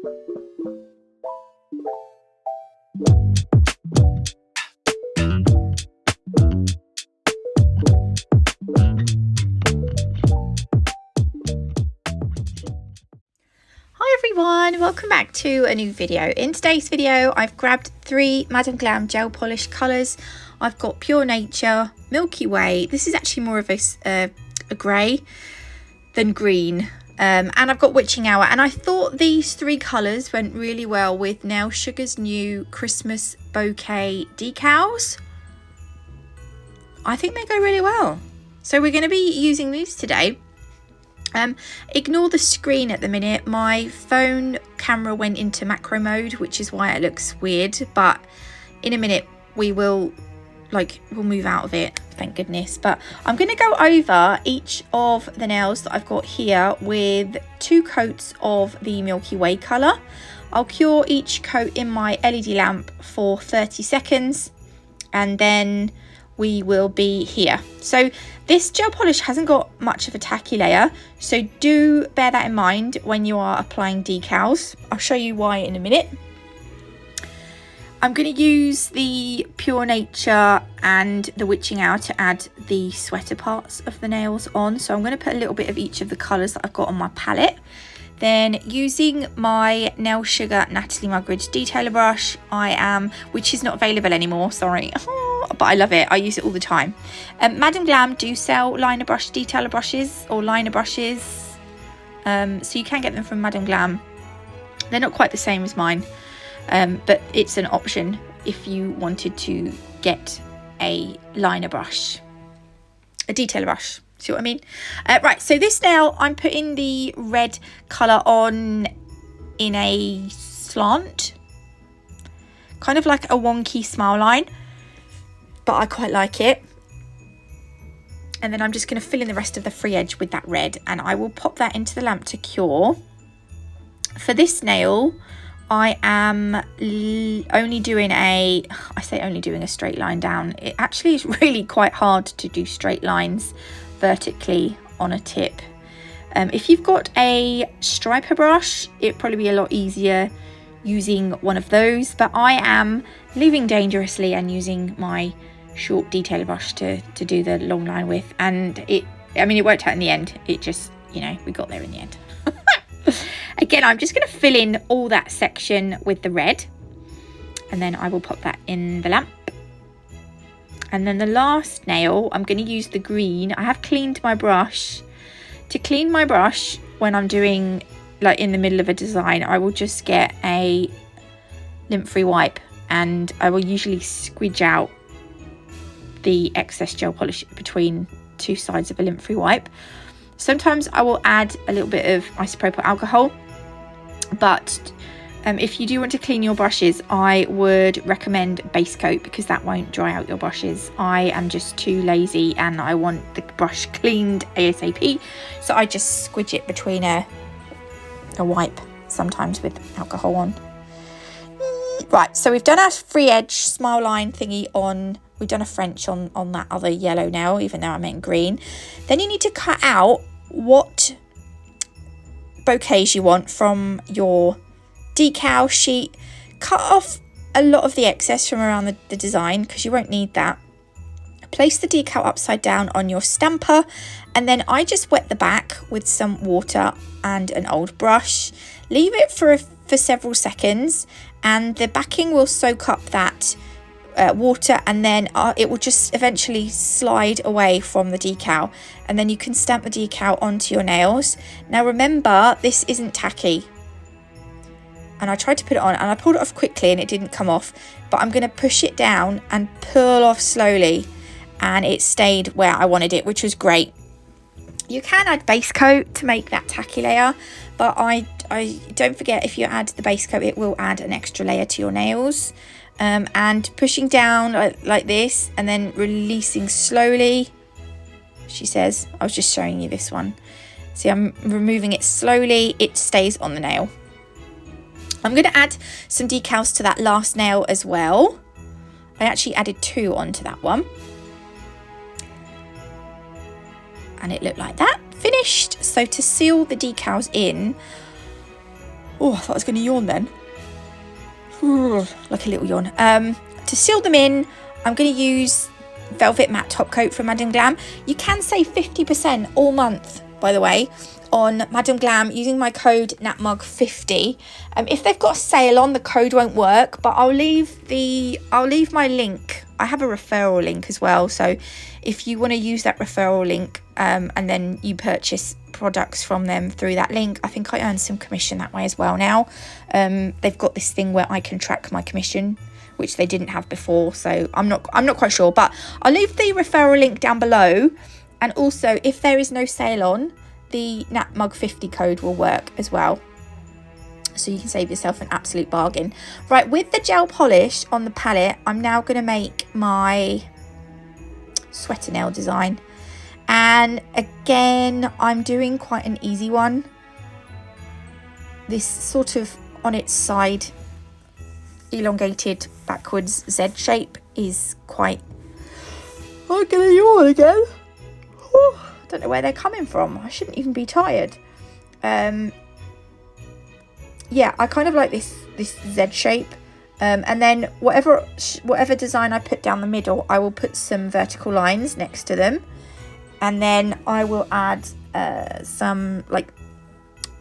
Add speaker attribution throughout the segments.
Speaker 1: Everyone, welcome back to a new video. In today's video I've grabbed 3 Madam Glam gel polish colours. I've got Pure Nature, Milky Way, this is actually more of a grey than green, and I've got Witching Hour, and I thought these 3 colours went really well with Nail Sugar's new Christmas bouquet decals. I think they go really well, so we're going to be using these today. Ignore the screen at the minute. My phone camera went into macro mode, which is why it looks weird, but in a minute we'll move out of it, thank goodness. But I'm going to go over each of the nails that I've got here with 2 coats of the Milky Way colour. I'll cure each coat in my LED lamp for 30 seconds and then we will be here. So this gel polish hasn't got much of a tacky layer, so do bear that in mind when you are applying decals. I'll show you why in a minute. I'm going to use the Pure Nature and the Witching Hour to add the sweater parts of the nails on, so I'm going to put a little bit of each of the colours that I've got on my palette. Then using my Nail Sugar Natalie Mugridge detailer brush, which is not available anymore, sorry, but I love it, I use it all the time. Madam Glam do sell liner brush detailer brushes or liner brushes, so you can get them from Madam Glam. They're not quite the same as mine, but it's an option if you wanted to get a liner brush, a detailer brush. See what I mean? Right, so this nail, I'm putting the red colour on in a slant. Kind of like a wonky smile line, but I quite like it. And then I'm just going to fill in the rest of the free edge with that red, and I will pop that into the lamp to cure. For this nail, I am only doing a straight line down. It actually is really quite hard to do straight lines vertically on a tip. If you've got a striper brush, it'd probably be a lot easier using one of those, but I am living dangerously and using my short detailer brush to do the long line with, and it worked out in the end. It just, we got there in the end. Again, I'm just going to fill in all that section with the red, and then I will pop that in the lamp. And then the last nail, I'm going to use the green. I have cleaned my brush. To clean my brush when I'm doing, like, in the middle of a design, I will just get a lint-free wipe, and I will usually squidge out the excess gel polish between 2 sides of a lint-free wipe. Sometimes I will add a little bit of isopropyl alcohol, but if you do want to clean your brushes, I would recommend base coat, because that won't dry out your brushes. I am just too lazy and I want the brush cleaned ASAP, so I just squidge it between a wipe, sometimes with alcohol on. Right, so we've done our free edge smile line thingy on, we've done a French on that other yellow nail, even though I meant green. Then you need to cut out what bouquets you want from your decal sheet. Cut off a lot of the excess from around the design, because you won't need that. Place the decal upside down on your stamper, and then I just wet the back with some water and an old brush. Leave it for several seconds, and the backing will soak up that water, and then it will just eventually slide away from the decal, and then you can stamp the decal onto your nails. Now remember, this isn't tacky, and I tried to put it on and I pulled it off quickly and it didn't come off, but I'm going to push it down and pull off slowly, and it stayed where I wanted it, which was great. You can add base coat to make that tacky layer, but I don't forget, if you add the base coat, it will add an extra layer to your nails. And pushing down like this and then releasing slowly, she says. I was just showing you this one. See, I'm removing it slowly, it stays on the nail. I'm going to add some decals to that last nail as well. I actually added 2 onto that one, and it looked like that. Finished. So to seal the decals in, Oh, I thought I was going to yawn then. Like a little yawn. To seal them in, I'm going to use Velvet Matte Top Coat from Madam Glam. You can save 50% all month, by the way, on Madam Glam using my code NatMug50. If they've got a sale on, the code won't work, but I'll leave my link. I have a referral link as well, so if you want to use that referral link and then you purchase products from them through that link, I think I earn some commission that way as well now. They've got this thing where I can track my commission, which they didn't have before, so I'm not quite sure, but I'll leave the referral link down below. And also, if there is no sale on, the NatMug50 code will work as well, so you can save yourself an absolute bargain. Right, with the gel polish on the palette, I'm now going to make my sweater nail design, and again I'm doing quite an easy one. This sort of on its side elongated backwards Z shape is quite... I'm gonna yawn again. Don't know where they're coming from. I shouldn't even be tired. Yeah, I kind of like this Z shape, and then whatever design I put down the middle, I will put some vertical lines next to them, and then I will add some like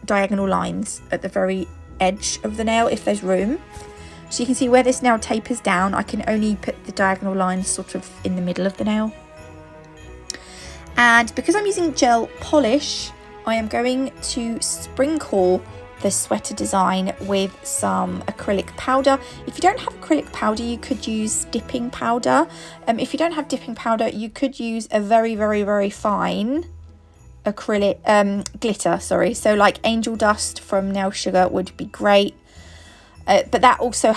Speaker 1: diagonal lines at the very edge of the nail if there's room. So you can see where this nail tapers down, I can only put the diagonal lines sort of in the middle of the nail. And because I'm using gel polish, I am going to sprinkle the sweater design with some acrylic powder. If you don't have acrylic powder, you could use dipping powder. If you don't have dipping powder, you could use a very, very, very fine acrylic glitter, sorry. So like angel dust from Nail Sugar would be great. But that also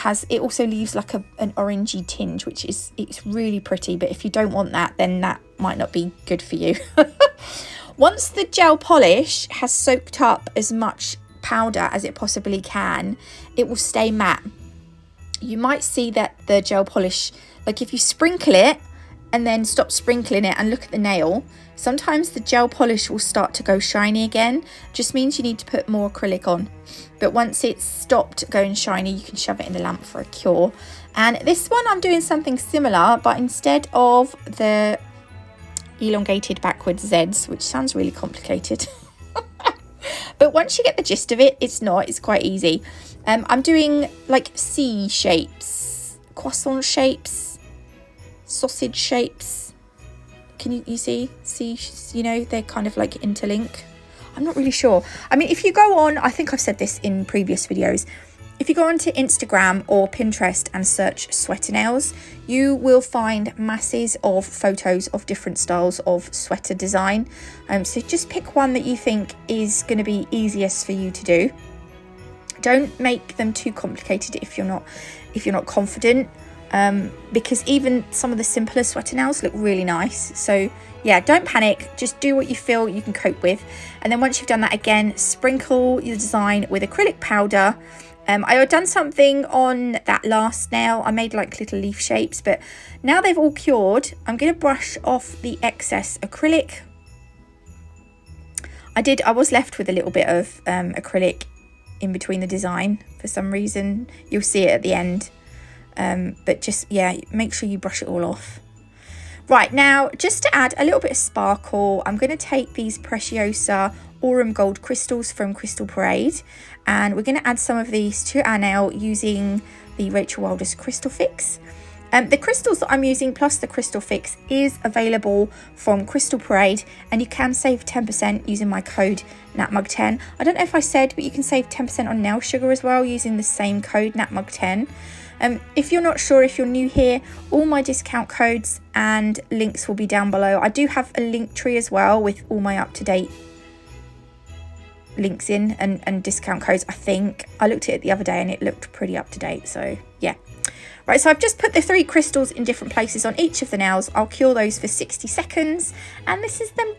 Speaker 1: leaves like an orangey tinge, which it's really pretty. But if you don't want that, then that might not be good for you. Once the gel polish has soaked up as much powder as it possibly can, it will stay matte. You might see that the gel polish, like if you sprinkle it and then stop sprinkling it and look at the nail, sometimes the gel polish will start to go shiny again. Just means you need to put more acrylic on. But once it's stopped going shiny, you can shove it in the lamp for a cure. And this one I'm doing something similar, but instead of the elongated backwards Zs, which sounds really complicated. But once you get the gist of it, it's quite easy. I'm doing like C shapes, croissant shapes, sausage shapes. Can you see? You know, they're kind of like interlink. I'm not really sure. I mean, if you go on, I think I've said this in previous videos, if you go onto Instagram or Pinterest and search sweater nails, you will find masses of photos of different styles of sweater design. So just pick one that you think is going to be easiest for you to do. Don't make them too complicated if you're not confident, because even some of the simpler sweater nails look really nice. So yeah, don't panic, just do what you feel you can cope with. And then once you've done that, again, sprinkle your design with acrylic powder. I had done something on that last nail. I made like little leaf shapes, but now they've all cured, I'm going to brush off the excess acrylic. I was left with a little bit of acrylic in between the design for some reason. You'll see it at the end. But just, yeah, make sure you brush it all off. Right, now just to add a little bit of sparkle, I'm going to take these Preciosa Aurum Gold crystals from Crystal Parade, and we're going to add some of these to our nail using the Rachel Wilders Crystal Fix. The crystals that I'm using plus the Crystal Fix is available from Crystal Parade, and you can save 10% using my code NatMug10. I don't know if I said, but you can save 10% on Nail Sugar as well using the same code NatMug10. If you're not sure, if you're new here, all my discount codes and links will be down below. I do have a link tree as well with all my up-to-date links in and discount codes. I think I looked at it the other day and it looked pretty up-to-date, so yeah. Right, so I've just put the 3 crystals in different places on each of the nails. I'll cure those for 60 seconds and this is them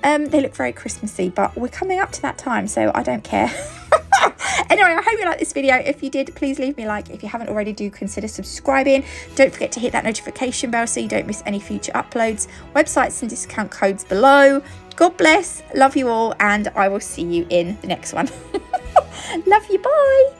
Speaker 1: done. They look very Christmassy, but we're coming up to that time, so I don't care. Anyway, I hope you liked this video. If you did, please leave me a like. If you haven't already, do consider subscribing. Don't forget to hit that notification bell so you don't miss any future uploads. Websites and discount codes below. God bless, love you all, and I will see you in the next one. Love you, bye.